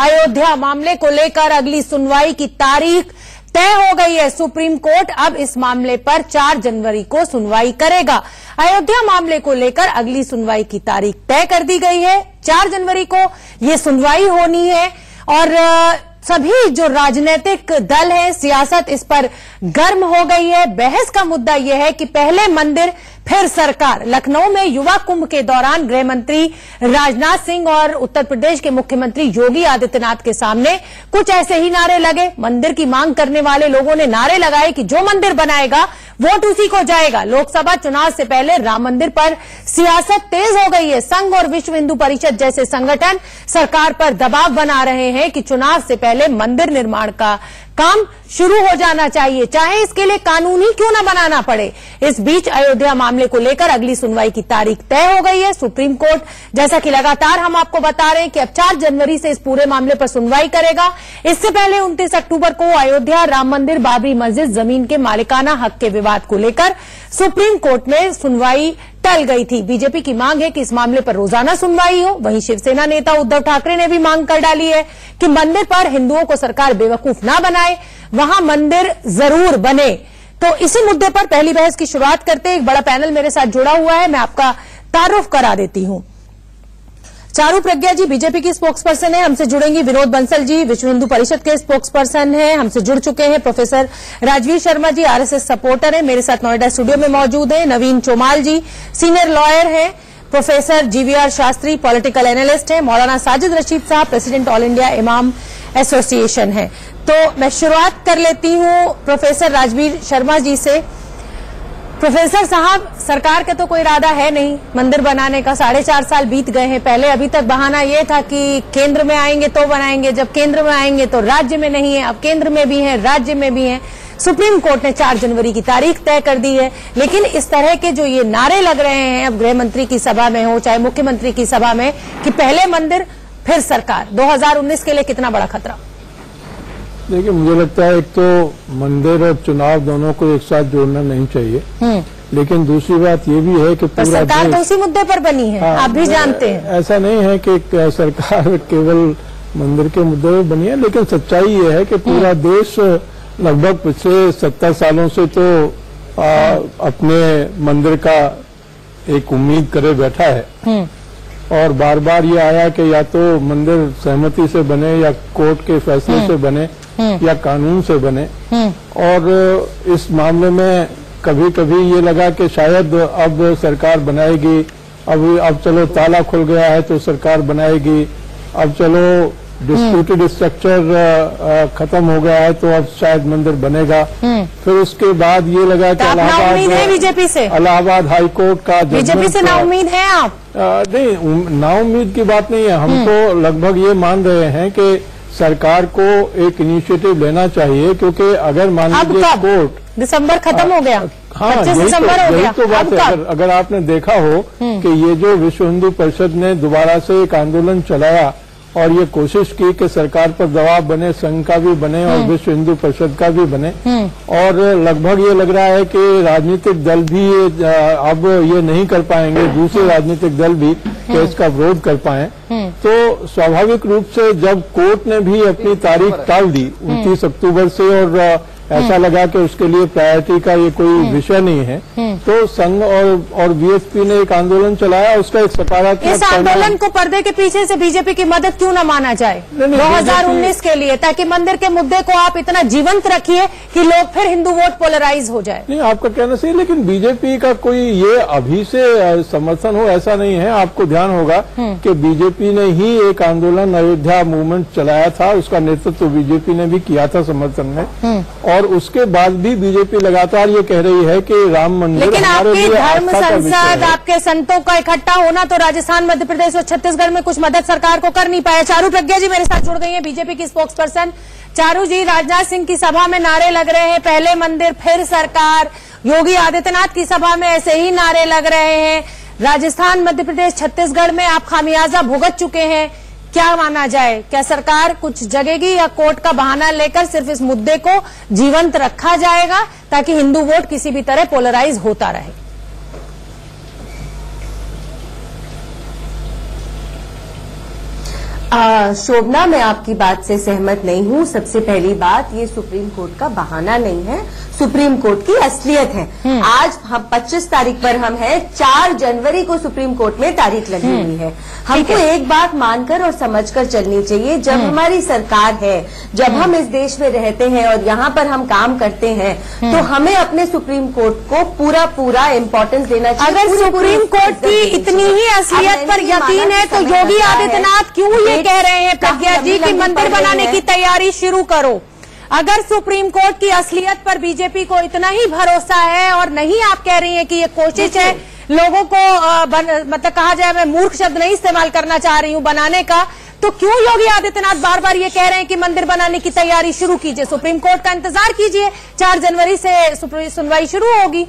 अयोध्या मामले को लेकर अगली सुनवाई की तारीख तय हो गई है। सुप्रीम कोर्ट अब इस मामले पर 4 जनवरी को सुनवाई करेगा। अयोध्या मामले को लेकर अगली सुनवाई की तारीख तय कर दी गई है। 4 जनवरी को ये सुनवाई होनी है और सभी जो राजनीतिक दल है, सियासत इस पर गर्म हो गई है। बहस का मुद्दा यह है कि पहले मंदिर फिर सरकार। लखनऊ में युवा कुंभ के दौरान गृह मंत्री राजनाथ सिंह और उत्तर प्रदेश के मुख्यमंत्री योगी आदित्यनाथ के सामने कुछ ऐसे ही नारे लगे। मंदिर की मांग करने वाले लोगों ने नारे लगाए कि जो मंदिर बनाएगा वोट उसी को जाएगा। लोकसभा चुनाव से पहले राम मंदिर पर सियासत तेज हो गई है। संघ और विश्व हिंदू परिषद जैसे संगठन सरकार पर दबाव बना रहे हैं कि चुनाव से पहले मंदिर निर्माण का काम शुरू हो जाना चाहिए, चाहे इसके लिए कानून ही क्यों न बनाना पड़े। इस बीच अयोध्या मामले को लेकर अगली सुनवाई की तारीख तय हो गई है। सुप्रीम कोर्ट, जैसा कि लगातार हम आपको बता रहे हैं कि अब 4 जनवरी से इस पूरे मामले पर सुनवाई करेगा। इससे पहले 29 अक्टूबर को अयोध्या राम मंदिर बाबरी मस्जिद जमीन के मालिकाना हक के विवाद को लेकर सुप्रीम कोर्ट में सुनवाई टल गई थी। बीजेपी की मांग है कि इस मामले पर रोजाना सुनवाई हो। वहीं शिवसेना नेता उद्धव ठाकरे ने भी मांग कर डाली है कि मंदिर पर हिंदुओं को सरकार बेवकूफ ना बनाए, वहां मंदिर जरूर बने। तो इसी मुद्दे पर पहली बहस की शुरुआत करते हैं। एक बड़ा पैनल मेरे साथ जुड़ा हुआ है, मैं आपका तारुफ करा देती हूं। चारू प्रज्ञा जी बीजेपी की स्पोक्सपर्सन है, हमसे जुड़ेंगी। विनोद बंसल जी विश्व हिंदू परिषद के स्पोक्सपर्सन हैं, हमसे जुड़ चुके हैं। Professor Rajveer Sharma ji RSS supporter हैं, मेरे साथ नोएडा स्टूडियो में मौजूद हैं। नवीन चौमाल जी सीनियर लॉयर हैं। Professor GVR Shastri political analyst हैं। मौलाना साजिद रशीद साहब प्रेसिडेंट ऑल इंडिया इमाम एसोसिएशन है। तो मैं शुरुआत कर लेती हूं प्रोफेसर राजवीर शर्मा जी से। प्रोफेसर साहब, सरकार का तो कोई इरादा है नहीं मंदिर बनाने का। 4.5 साल बीत गए हैं। पहले अभी तक बहाना ये था कि केंद्र में आएंगे तो बनाएंगे, जब केंद्र में आएंगे तो राज्य में नहीं है। अब केंद्र में भी है, राज्य में भी है। सुप्रीम कोर्ट ने 4 जनवरी की तारीख तय कर दी है। लेकिन इस तरह के जो ये नारे लग रहे हैं, अब गृह मंत्री की सभा में हो चाहे मुख्यमंत्री की सभा में, कि पहले मंदिर फिर सरकार, 2019 के लिए कितना बड़ा खतरा? देखिए, मुझे लगता है एक तो मंदिर और चुनाव दोनों को एक साथ जोड़ना नहीं चाहिए। लेकिन दूसरी बात ये भी है कि पूरा सरकार तो उसी मुद्दे पर बनी है। आप भी जानते हैं ऐसा नहीं है कि सरकार केवल मंदिर के मुद्दे पर बनी है, लेकिन सच्चाई ये है कि पूरा देश लगभग पिछले 70 सालों से तो अपने मंदिर का एक उम्मीद करे बैठा है। और बार बार ये आया कि या तो मंदिर सहमति से बने या कोर्ट के फैसले से बने या कानून से बने। और इस मामले में कभी कभी ये लगा कि शायद अब सरकार बनाएगी, अब चलो ताला खुल गया है तो सरकार बनाएगी, अब चलो डिस्प्यूटेड स्ट्रक्चर खत्म हो गया है तो अब शायद मंदिर बनेगा। फिर उसके बाद ये लगा कि बीजेपी से इलाहाबाद हाई कोर्ट का बीजेपी से ना उम्मीद है आप? नहीं, ना उम्मीद की बात नहीं है। हम तो लगभग ये मान रहे हैं कि सरकार को एक इनिशिएटिव लेना चाहिए, क्योंकि अगर मान लीजिए कोर्ट दिसंबर खत्म हो गया, हाँ, 25 दिसंबर हो गया। तो बात है। अगर आपने देखा हो कि ये जो विश्व हिंदू परिषद ने दोबारा से एक आंदोलन चलाया और ये कोशिश की कि सरकार पर दबाव बने, संघ का भी बने और विश्व हिंदू परिषद का भी बने, और लगभग ये लग रहा है कि राजनीतिक दल भी अब ये नहीं कर पाएंगे, दूसरे राजनीतिक दल भी कि इसका विरोध कर पाए। तो स्वाभाविक रूप से जब कोर्ट ने भी अपनी तारीख टाल दी 29 अक्टूबर से, और ऐसा लगा कि उसके लिए प्रायोरिटी का ये कोई विषय नहीं है, तो संघ और बीएसपी ने एक आंदोलन चलाया। उसका एक सकारात्मक, इस आंदोलन को पर्दे के पीछे से बीजेपी की मदद क्यों न माना जाए 2019 के लिए, ताकि मंदिर के मुद्दे को आप इतना जीवंत रखिए कि लोग फिर हिंदू वोट पोलराइज हो जाए? नहीं, आपका कहना सही, लेकिन बीजेपी का कोई ये अभी से समर्थन हो ऐसा नहीं है। आपको ध्यान होगा कि बीजेपी ने ही एक आंदोलन अयोध्या मूवमेंट चलाया था, उसका नेतृत्व बीजेपी ने भी किया था समर्थन में, और उसके बाद भी बीजेपी लगातार ये कह रही है कि राम मंदिर, लेकिन आपकी धर्म संसद, आपके संतों का इकट्ठा होना तो राजस्थान, मध्य प्रदेश और छत्तीसगढ़ में कुछ मदद सरकार को कर नहीं पाया। चारू प्रज्ञा जी मेरे साथ जुड़ गई हैं, बीजेपी की स्पोक्सपर्सन। चारू जी, राजनाथ सिंह की सभा में नारे लग रहे हैं पहले मंदिर फिर सरकार, योगी आदित्यनाथ की सभा में ऐसे ही नारे लग रहे हैं। राजस्थान, मध्य प्रदेश, छत्तीसगढ़ में आप खामियाजा भुगत चुके हैं। क्या माना जाए, क्या सरकार कुछ जगेगी या कोर्ट का बहाना लेकर सिर्फ इस मुद्दे को जीवंत रखा जाएगा ताकि हिंदू वोट किसी भी तरह पोलराइज होता रहे? शोभना, मैं आपकी बात से सहमत नहीं हूं। सबसे पहली बात, ये सुप्रीम कोर्ट का बहाना नहीं है, सुप्रीम कोर्ट की असलियत है। आज हम 25 तारीख पर हम हैं, 4 जनवरी को सुप्रीम कोर्ट में तारीख लगी हुई है। हमको एक बात मानकर और समझकर चलनी चाहिए, जब हमारी सरकार है, जब हम इस देश में रहते हैं और यहाँ पर हम काम करते हैं, तो हमें अपने सुप्रीम कोर्ट को पूरा इम्पोर्टेंस देना चाहिए। अगर सुप्रीम कोर्ट की इतनी ही असलियत पर यकीन है तो योगी आदित्यनाथ क्यों ये कह रहे हैं प्रज्ञा जी की मंदिर बनाने की तैयारी शुरू करो? अगर सुप्रीम कोर्ट की असलियत पर बीजेपी को इतना ही भरोसा है और नहीं आप कह रही हैं कि ये कोशिश है लोगों को मतलब कहा जाए, मैं मूर्ख शब्द नहीं इस्तेमाल करना चाह रही हूं, बनाने का, तो क्यों योगी आदित्यनाथ बार बार ये कह रहे हैं कि मंदिर बनाने की तैयारी शुरू कीजिए? सुप्रीम कोर्ट का इंतजार कीजिए, 4 जनवरी से सुनवाई शुरू होगी।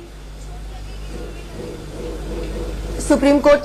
सुप्रीम कोर्ट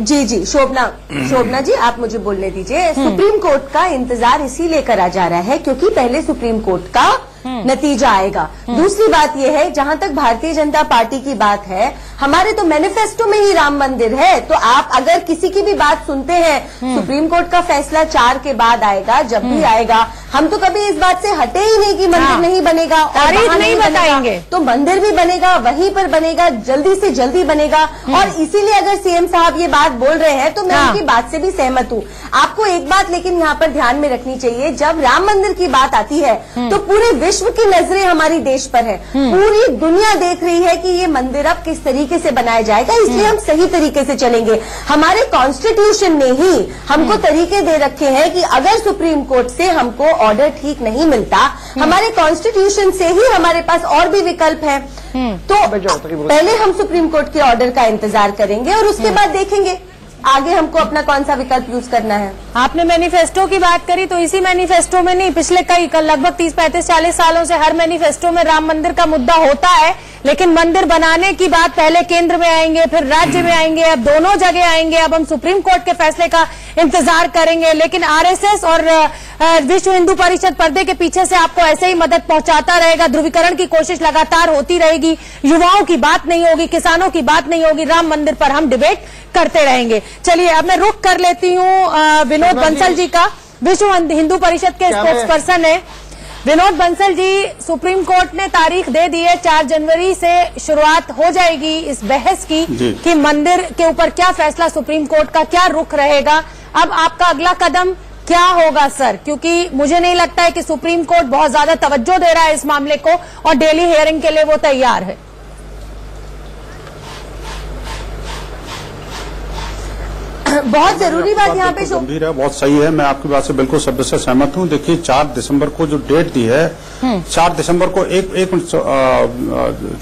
जी शोभना जी, आप मुझे बोलने दीजिए। सुप्रीम कोर्ट का इंतजार इसीलिए करा जा रहा है क्योंकि पहले सुप्रीम कोर्ट का नतीजा आएगा। दूसरी बात यह है, जहां तक भारतीय जनता पार्टी की बात है, हमारे तो मैनिफेस्टो में ही राम मंदिर है। तो आप अगर किसी की भी बात सुनते हैं, सुप्रीम कोर्ट का फैसला 4 के बाद आएगा, जब भी आएगा, हम तो कभी इस बात से हटे ही नहीं कि मंदिर नहीं बनेगा और नहीं बताएंगे, तो मंदिर भी बनेगा, वहीं पर बनेगा, जल्दी से जल्दी बनेगा। और इसीलिए अगर सीएम साहब ये बात बोल रहे हैं तो मैं उनकी बात से भी सहमत हूँ। आपको एक बात लेकिन यहाँ पर ध्यान में रखनी चाहिए, जब राम मंदिर की बात आती है तो पूरे विश्व की नजरें हमारी देश पर है। पूरी दुनिया देख रही है कि ये मंदिर अब किस तरीके से बनाया जाएगा, इसलिए हम सही तरीके से चलेंगे। हमारे कॉन्स्टिट्यूशन ने ही हमको तरीके दे रखे हैं कि अगर सुप्रीम कोर्ट से हमको ऑर्डर ठीक नहीं मिलता, हमारे कॉन्स्टिट्यूशन से ही हमारे पास और भी विकल्प है। तो पहले हम सुप्रीम कोर्ट के ऑर्डर का इंतजार करेंगे और उसके बाद देखेंगे आगे हमको अपना कौन सा विकल्प यूज करना है। आपने मैनिफेस्टो की बात करी, तो इसी मैनिफेस्टो में नहीं, पिछले कई लगभग 30, 35, 40 सालों से हर मैनिफेस्टो में राम मंदिर का मुद्दा होता है, लेकिन मंदिर बनाने की बात पहले केंद्र में आएंगे, फिर राज्य में आएंगे, अब दोनों जगह आएंगे। अब हम सुप्रीम कोर्ट के फैसले का इंतजार करेंगे, लेकिन आरएसएस और विश्व हिंदू परिषद पर्दे के पीछे से आपको ऐसे ही मदद पहुंचाता रहेगा। ध्रुवीकरण की कोशिश लगातार होती रहेगी, युवाओं की बात नहीं होगी, किसानों की बात नहीं होगी, राम मंदिर पर हम डिबेट करते रहेंगे। चलिए अब मैं रुख कर लेती हूँ विनोद बंसल जी का, विश्व हिंदू परिषद के स्पोक्स पर्सन है। विनोद बंसल जी, सुप्रीम कोर्ट ने तारीख दे दी है, 4 जनवरी से शुरुआत हो जाएगी इस बहस की कि मंदिर के ऊपर क्या फैसला, सुप्रीम कोर्ट का क्या रुख रहेगा। अब आपका अगला कदम क्या होगा सर? क्योंकि मुझे नहीं लगता है कि सुप्रीम कोर्ट बहुत ज्यादा तवज्जो दे रहा है इस मामले को और डेली हियरिंग के लिए वो तैयार है। बहुत जरूरी बात यहाँ पे गंभीर है, बहुत सही है, मैं आपकी बात से बिल्कुल शब्द से सहमत हूँ। देखिए 4 दिसंबर को जो डेट दी है, 4 दिसंबर को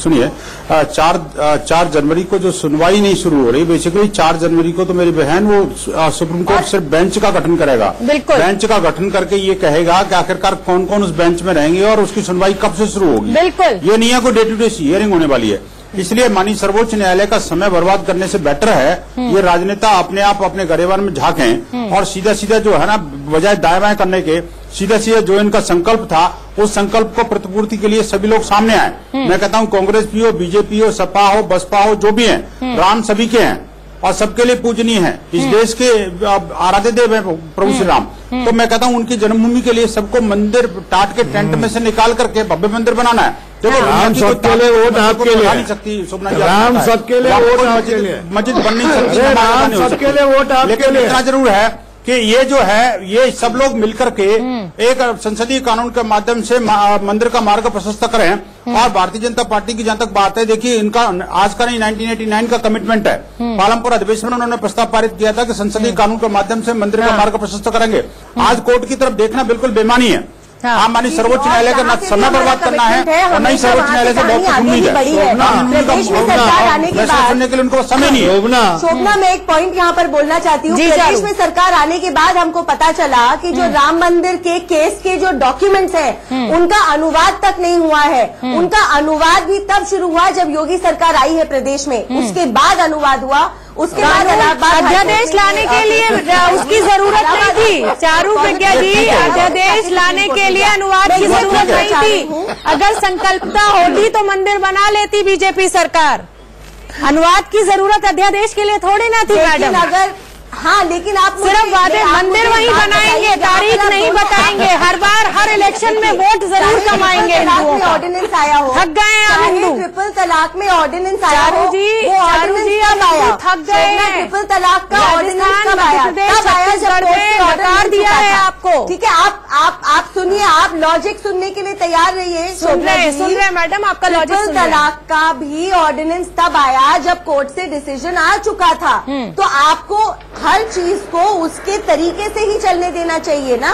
सुनिए, 4 जनवरी को जो सुनवाई नहीं शुरू हो रही, बेसिकली 4 जनवरी को तो मेरी बहन वो सुप्रीम कोर्ट सिर्फ बेंच का गठन करेगा, बेंच का गठन करके ये कहेगा कि आखिरकार कौन कौन उस बेंच में रहेंगे और उसकी सुनवाई कब से शुरू होगी। बिल्कुल, ये नहीं है कोई डे टू डे हियरिंग होने वाली है। इसलिए माननीय सर्वोच्च न्यायालय का समय बर्बाद करने से बेटर है ये राजनेता अपने आप अपने गरेबान में झांकें और सीधा सीधा जो है ना, बजाय दाएं बाएं करने के, सीधा सीधा जो इनका संकल्प था उस संकल्प को प्रतिपूर्ति के लिए सभी लोग सामने आए। मैं कहता हूं कांग्रेस भी हो, बीजेपी हो, सपा हो, बसपा हो, जो भी है, राम सभी के हैं और सबके लिए पूजनीय है। इस देश के आराध्य देव है प्रभु श्री राम। तो मैं कहता हूं उनकी जन्मभूमि के लिए सबको मंदिर टाट के टेंट में से निकाल करके भव्य मंदिर बनाना है। देखो राम सबके लिए वोट आपके लिए नहीं सकती, राम सबके लिए वोट आपके लिए, मस्जिद बन नहीं सकती, राम सबके लिए वोट आपके लिए। इतना जरूर है कि ये जो है, ये सब लोग मिलकर के एक संसदीय कानून के माध्यम से मंदिर का मार्ग प्रशस्त करें। और भारतीय जनता पार्टी की जहां तक बात है, देखिए इनका आज का नहीं 1989 का कमिटमेंट है। पालमपुर अधिवेशन में उन्होंने प्रस्ताव पारित किया था कि संसदीय कानून के माध्यम से मंदिर का मार्ग प्रशस्त करेंगे। आज कोर्ट की तरफ देखना बिल्कुल बेमानी है। हाँ, मानी सर्वोच्च न्यायालय का समय बर्बाद करना है और नहीं सर्वोच्च न्यायालय से बहुत उम्मीद है। सुनने के लिए उनको समय नहीं है। शोभना, मैं एक पॉइंट यहाँ पर बोलना चाहती हूँ। प्रदेश में सरकार आने के बाद हमको पता चला कि जो राम मंदिर के केस के जो डॉक्यूमेंट्स हैं उनका अनुवाद तक नहीं हुआ है। उनका अनुवाद भी तब शुरू हुआ जब योगी सरकार आई है प्रदेश में, उसके बाद अनुवाद हुआ। उसके बाद अध्यादेश लाने के लिए उसकी जरूरत नहीं थी। चारू प्रज्ञा जी, अध्यादेश लाने के लिए अनुवाद की जरूरत नहीं थी। अगर संकल्पता होती तो मंदिर बना लेती बीजेपी सरकार। अनुवाद की जरूरत अध्यादेश के लिए थोड़ी ना थी मैडम। अगर हाँ, लेकिन आप सिर्फ वादे, मंदिर वहीं बनाएंगे, तारीख नहीं बताएंगे। हर बार हर इलेक्शन में वोट जरूर कमाएंगे हिंदुओं का। ऑर्डिनेंस आया हो, थक गए हैं आप हिंदू। ट्रिपल तलाक में ऑर्डिनेंस आया हो, चारू जी कब आया? थक गए हैं। ट्रिपल तलाक का ऑर्डिनेंस कब आया? नकार दिया है आपको। ठीक है, आप सुनिए, आप लॉजिक सुनने के लिए तैयार रहिए। सुन रहे मैडम, आपका लॉजिक सुन रहे हैं। तलाक का भी ऑर्डिनेंस तब आया जब कोर्ट से डिसीजन आ चुका था। तो आपको हर चीज को उसके तरीके से ही चलने देना चाहिए ना।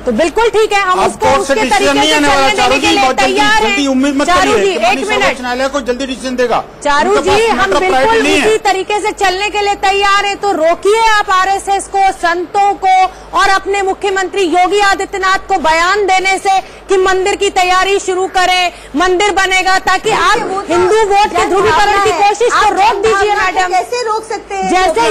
तो बिल्कुल ठीक है, हम उसको उसके तरीके से चलने देने के लिए तैयार हैं। उम्मीद मत चारू जी, करिए, एक मिनट, न्यायालय को जल्दी डिसीजन देगा। चारू जी, हम बिल्कुल उसी तरीके से चलने के लिए तैयार हैं। तो रोकिए आप आरएसएस को, संतों को और अपने मुख्यमंत्री योगी आदित्यनाथ को बयान देने से कि मंदिर की तैयारी शुरू करें, मंदिर बनेगा, ताकि आप हिंदू वोट के ध्रुवीकरण की कोशिश को रोक दीजिए मैडम। कैसे रोक सकते हैं? जैसे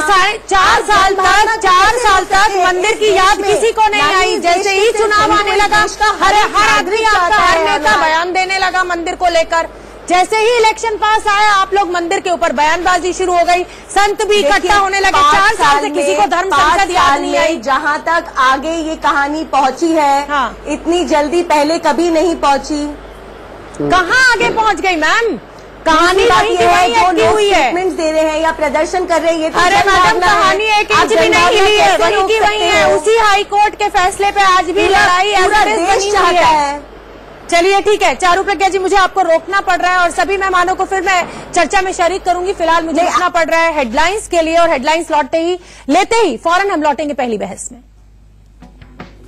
4 साल तक मंदिर की याद किसी को नहीं आई, जैसे ही चुनाव आने लगा हर आदमी, आपका हर नेता बयान देने लगा मंदिर को लेकर। जैसे ही इलेक्शन पास आया, आप लोग मंदिर के ऊपर बयानबाजी शुरू हो गई, संत भी इकट्ठा होने लगे। 4 साल से किसी को धर्म संसद याद नहीं आई। जहाँ तक आगे ये कहानी पहुँची है, हाँ, इतनी जल्दी पहले कभी नहीं पहुँची। कहाँ आगे पहुँच गई मैम? कहानी वही की वही अटकी हुई है। स्टेटमेंट्स दे रहे हैं या प्रदर्शन कर रहे हैं, ये तो अरे मैडम, कहानी एक इंच भी नहीं हिली है, वही की वही है। उसी हाई कोर्ट के फैसले पे आज भी लड़ाई पूरा देश चाहता है। चलिए ठीक है चारू प्रज्ञा जी, मुझे आपको रोकना पड़ रहा है और सभी मेहमानों को फिर मैं चर्चा में शरीक करूंगी। फिलहाल मुझे रुकना पड़ रहा है हेडलाइंस के लिए, और हेडलाइंस लेते ही फौरन हम लौटेंगे पहली बहस में।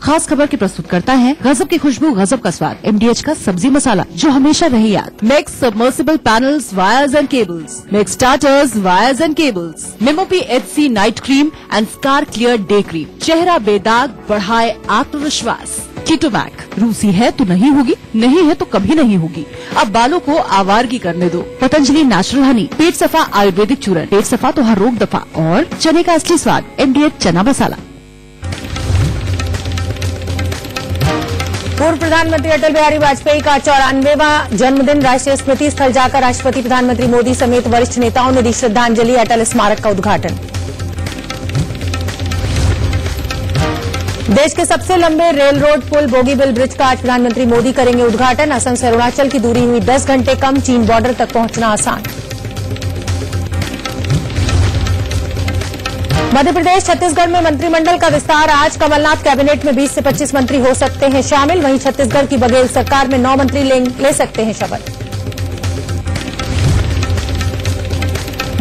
खास खबर की प्रस्तुत करता है गजब की खुशबू, गजब का स्वाद, MDH का सब्जी मसाला जो हमेशा रहे याद। Mix submersible panels, wires and cables, mix starters, wires and cables, मेमोपी HC night cream and scar clear day cream, चेहरा बेदाग, बढ़ाए आत्मविश्वास। कीटोमैक, रूसी है तो नहीं होगी, नहीं है तो कभी नहीं होगी। अब बालों को आवारगी करने दो। पतंजलि नेचुरल हनी, पेट सफा आयुर्वेदिक चूरन, पेट सफा तो हर रोग दफा, और चने का असली स्वाद, MDH चना मसाला। पूर्व प्रधानमंत्री अटल बिहारी वाजपेयी का 94वां जन्मदिन, राष्ट्रीय स्मृति स्थल जाकर राष्ट्रपति प्रधानमंत्री मोदी समेत वरिष्ठ नेताओं ने दी श्रद्धांजलि। अटल स्मारक का उद्घाटन। देश के सबसे लंबे रेल रोड पुल बोगीबिल ब्रिज का आज प्रधानमंत्री मोदी करेंगे उद्घाटन। असम से अरुणाचल की दूरी हुई 10 घंटे कम, चीन बॉर्डर तक पहुंचना आसान। मध्य प्रदेश छत्तीसगढ़ में मंत्रिमंडल का विस्तार आज। कमलनाथ कैबिनेट में 20 से 25 मंत्री हो सकते हैं शामिल। वहीं छत्तीसगढ़ की बघेल सरकार में 9 मंत्री ले सकते हैं शपथ।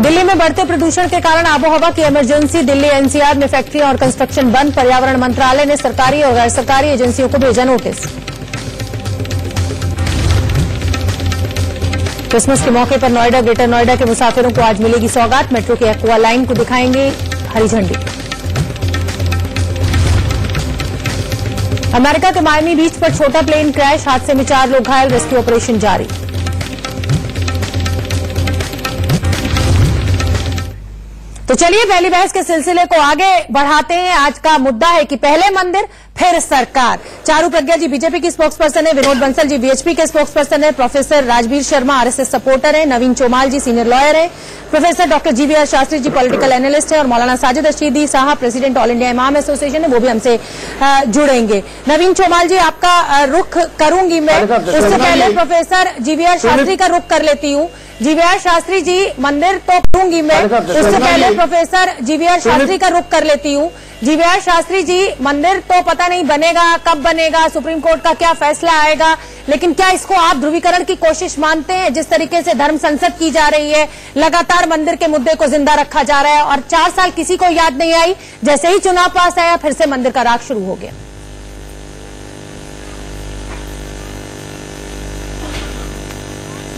दिल्ली में बढ़ते प्रदूषण के कारण आबोहवा की इमरजेंसी। दिल्ली NCR में फैक्ट्री और कंस्ट्रक्शन बंद। पर्यावरण मंत्रालय ने सरकारी और गैर सरकारी एजेंसियों को भेजा नोटिस। क्रिसमस के मौके पर नोएडा, ग्रेटर नोएडा के मुसाफिरों को आज मिलेगी सौगात। मेट्रो के एक्वा लाइन को दिखाएंगे हरी झंडी। अमेरिका के मायमी बीच पर छोटा प्लेन क्रैश, हादसे में 4 लोग घायल, रेस्क्यू ऑपरेशन जारी। तो चलिए पहली बहस के सिलसिले को आगे बढ़ाते हैं। आज का मुद्दा है कि पहले मंदिर फिर सरकार। चारू प्रज्ञा जी बीजेपी की स्पोक्सपर्सन है, विनोद बंसल जी VHP के स्पोक्सपर्सन है, professor Rajveer Sharma RSS supporter है, नवीन चौमाल जी सीनियर लॉयर है, professor doctor GVR Shastri ji political analyst है, और मौलाना साजिद रशीदी साहब प्रेसिडेंट ऑल इंडिया इमाम एसोसिएशन है, वो भी हमसे जुड़ेंगे। नवीन चौमाल जी, आपका रुख करूंगी मैं, उससे पहले प्रोफेसर GVR शास्त्री का रुख कर लेती हूँ। GVR शास्त्री जी, मंदिर तो करूंगी मैं, उससे पहले प्रोफेसर GVR शास्त्री का रुख कर लेती हूँ। GVR शास्त्री जी, मंदिर तो पता नहीं बनेगा, कब बनेगा, सुप्रीम कोर्ट का क्या फैसला आएगा, लेकिन क्या इसको आप ध्रुवीकरण की कोशिश मानते हैं? जिस तरीके से धर्म संसद की जा रही है, लगातार मंदिर के मुद्दे को जिंदा रखा जा रहा है, और 4 साल किसी को याद नहीं आई, जैसे ही चुनाव पास आया फिर से मंदिर का राग शुरू हो गया।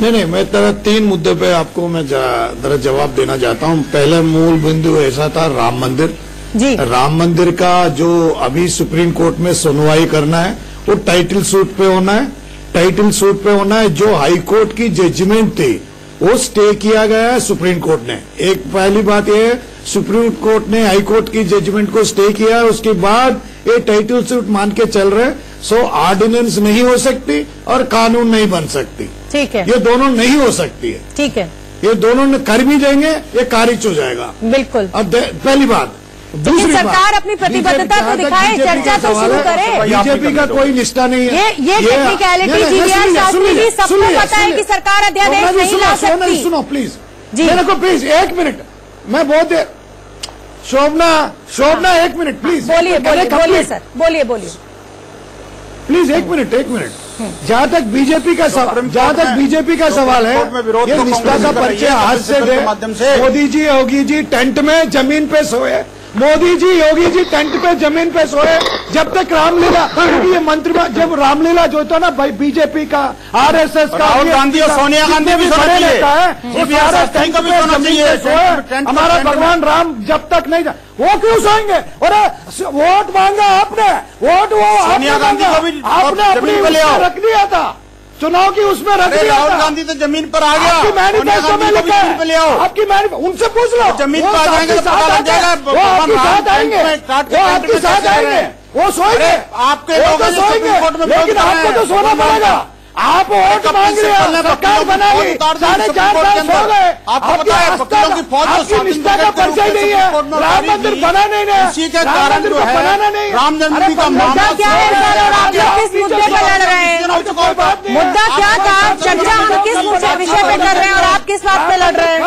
नहीं, मैं तरह 3 मुद्दे पे आपको मैं जरा जवाब देना चाहता हूँ। पहले मूल बिंदु ऐसा था राम मंदिर जी। राम मंदिर का जो अभी सुप्रीम कोर्ट में सुनवाई करना है वो टाइटल सूट पे होना है। टाइटल सूट पे होना है। जो हाई कोर्ट की जजमेंट थी वो स्टे किया गया है सुप्रीम कोर्ट ने। एक पहली बात यह है, सुप्रीम कोर्ट ने हाई कोर्ट की जजमेंट को स्टे किया है, उसके बाद ये टाइटल सूट मान के चल रहे। सो ऑर्डिनेंस नहीं हो सकती और कानून नहीं बन सकती। ठीक है, ये दोनों नहीं हो सकती है। ठीक है, ये दोनों कर भी देंगे, ये खारिज हो जाएगा। बिल्कुल। अब पहली बात, लेकिन सरकार अपनी प्रतिबद्धता तो दिखाए, चर्चा तो शुरू करे। बीजेपी का कोई निष्ठा नहीं है। ये टेक्निकलिटी जीवीआर शास्त्री जी सबको पता है कि सरकार अध्यादेश नहीं ला सकती। सुनो प्लीज जी, मेरे को प्लीज 1 मिनट, मैं बहुत देर। शोभना 1 मिनट प्लीज। बोलिए सर, बोलिए प्लीज 1 मिनट। जहाँ तक बीजेपी का सवाल है, ये निष्ठा का परिचय आज से दे। मोदी जी योगी जी टेंट में जमीन पे सोए, मोदी जी योगी जी टेंट पे जमीन पे सोए जब तक रामलीला, ये मंत्री जब रामलीला जो था ना भाई बीजेपी का, आरएसएस का, राहुल गांधी और सोनिया गांधी भी सोना चाहिए। हमारा भगवान राम जब तक नहीं जा, वो क्यों सोएंगे? और वोट मांगा आपने, वोट वो सोनिया गांधी को भी आपने अपनी रख दिया था, चुनाव की उसमें रख दिया। राहुल गांधी तो जमीन पर आ गया। आपकी मैनिफेस्टो में लिखा है, आपकी उनसे पूछ लो, जमीन पर आ जाएंगे तो पता लग जाएगा। वो आपके साथ आएंगे, वो सोएंगे, आपके सोएंगे, लेकिन आपको तो सोना पड़ेगा। आप वोट मांग रहे हैं, सरकार बनाई, 4.5 साल सो गए। आपको पता है वकीलों की फौज आपकी निष्ठा का परिचय नहीं है। राम मंदिर बना नहीं है, इसी के कारण जो है बनाना नहीं, राम जन्मभूमि का मुद्दा क्या है सर? और आप लोग किस मुद्दे पर लड़ रहे हैं? मुद्दा क्या था? चर्चा हम किस विषय पे कर रहे हैं और आप किस बात पे लड़ रहे हैं?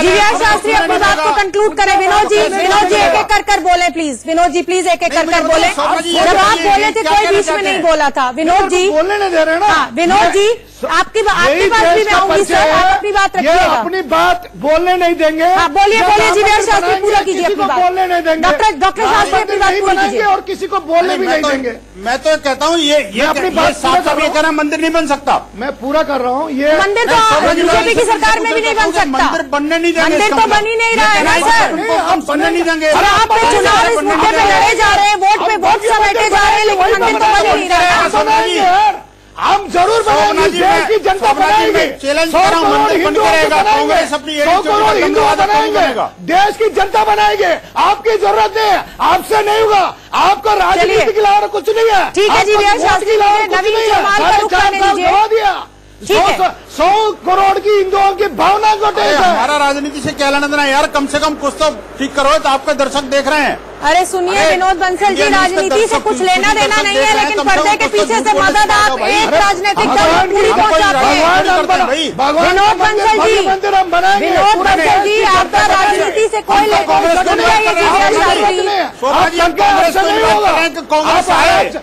जीवीआर शास्त्री अपनी बात को कंक्लूड करें। विनोद जी एक एक कर बोले प्लीज। विनोद जी प्लीज एक एक कर बोले। जब आप बोले थे कोई बीच में नहीं बोला था। विनोद जी बोलने नहीं दे रहे ना। विनोद जी आपकी बात भी मैं आऊंगी सर, आप अपनी बात रखिएगा। अपनी बात बोलने नहीं देंगे। हाँ बोलिए जीवीआर शास्त्री पूरा कीजिए अपनी बात। बोलने नहीं देंगे। डॉक्टर शास्त्री अपनी बात पूरी कीजिए। और किसी को बोलने भी नहीं देंगे। मैं तो कहता हूँ ये अपनी बात साफ कहना मंदिर नहीं बन सकता। मैं पूरा कर रहा हूँ। ये मंदिर तो बीजेपी की सरकार में भी नहीं बन सकता। मंदिर बनने नहीं देंगे। मंदिर तो बन ही नहीं रहा है ना सर। हम बनने नहीं देंगे। आप चुनाव इस मुद्दे पे लड़े जा रहे हैं, वोट पे वोट समेटे जा रहे हैं, लेकिन मंदिर तो बन ही नहीं रहा है। हम जरूर बनाएंगे, देश की जनता बनाएंगे। चैलेंज कर रहा हूं, मंदिर बन करेगा कांग्रेस अपनी 100 करोड़ हिंदू बनाएंगे, देश की जनता बनाएंगे। आपकी जरूरत नहीं है, आपसे नहीं होगा। आपका राजनीति के अलावा कुछ नहीं है। ठीक है जीवीआर शास्त्री, नवीन चौमाल का रुख करने दीजिए। 100 करोड़ की हिंदुओं की भावना को ठेस है। हमारा राजनीति से क्या लेना देना यार? कम से कम कुछ तो ठीक करो। तो आपके दर्शक देख रहे हैं। अरे सुनिए विनोद बंसल जी, राजनीति से कुछ लेना देना नहीं है, लेकिन पर्दे के पीछे से मदद आप एक राजनीतिक दल को पूरी पहुंचाते हैं। विनोद बंसल जी, आपका राजनीति से कोई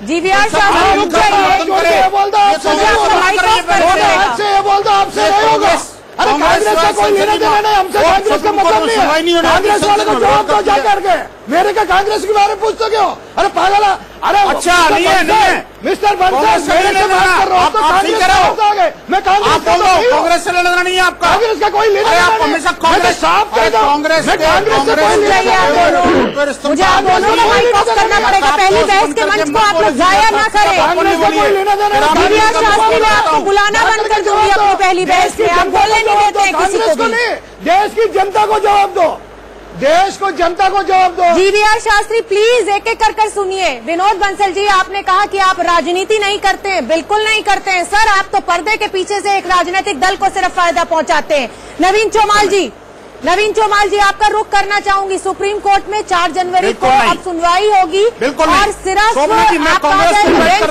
जीवीआर शास्त्री रुक जाइए। बोल दो आपसे नहीं होगा। अरे कांग्रेस का कोई लेना देना नहीं, हमसे कांग्रेस का मतलब नहीं है। कांग्रेस वाले को जवाब दो जाकर के। मेरे का कांग्रेस के बारे में पूछते क्यों? अरे पागल, अरे अच्छा नहीं है मिस्टर बंसल, मेरे से बात कर रहा हूँ तो कांग्रेस का गए। मैं कांग्रेस से लेना नहीं है आपका। कांग्रेस का कोई लेना आप हमेशा कांग्रेस साफ कह दो। कांग्रेस से कोई मुझे आप दोनों को माइक ऑफ करना पड़ेगा। पहली बहस के मंच को आप लोग जाया ना करें। कांग्रेस का कोई लेना देना। जीवीआर शास्त्री, मैं आपको बुलाना बंद कर दूंगी अपनी पहली बहस में। आप बोलने नहीं देते हैं किसी को भी। देश की जनता को जवाब दो, देश को जनता को जवाब दो। जीवीआर शास्त्री प्लीज एक एक कर सुनिए। विनोद बंसल जी, आपने कहा कि आप राजनीति नहीं करते हैं। बिल्कुल नहीं करते हैं सर, आप तो पर्दे के पीछे से एक राजनीतिक दल को सिर्फ फायदा पहुंचाते हैं। नवीन चौमाल जी आपका रुख करना चाहूंगी। सुप्रीम कोर्ट में 4 जनवरी को अब सुनवाई होगी और सिर्फ आपका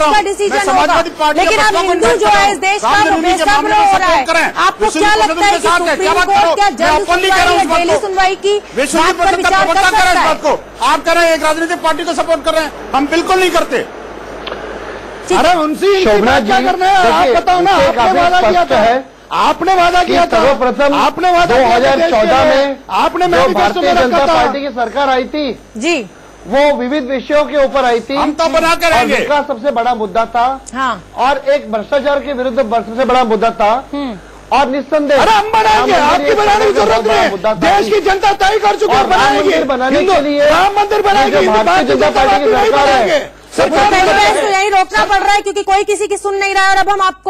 का डिसीजन होगा। लेकिन अब हिंदू जो है इस देश का वो बेसब्र हो रहा है। आपको क्या लगता है कि सुप्रीम कोर्ट क्या जल्द सुनवाई, डेली सुनवाई की बात पर विचार कर सकता है? आप कह रहे हैं एक राजनीतिक पार्टी को सपोर्ट कर रहे हैं, हम बिल्कुल नहीं करते। अरे उनसे क्या करना है? आप बताओ ना। आपने वादा किया था, आपने वादा किया था। सर्वप्रथम आपने वादा 2014 में आपने भारतीय जनता पार्टी की सरकार आई थी जी, वो विविध विषयों के ऊपर आई थी। हम तो बना कर रहेंगे। विकास सबसे बड़ा मुद्दा था। हाँ। और एक भ्रष्टाचार के विरुद्ध सबसे बड़ा मुद्दा था। और निस्संदेह अरे हम बनाएंगे, आपकी बनाने की जरूरत नहीं। देश की जनता तय कर चुकी है, बनाएंगे। बनाने के लिए राम मंदिर बनाएंगे। भारतीय जनता पार्टी की सरकार है। पहली बहस तो यही रोकना पड़ रहा है क्योंकि कोई किसी की सुन नहीं रहा है। और अब हम आपको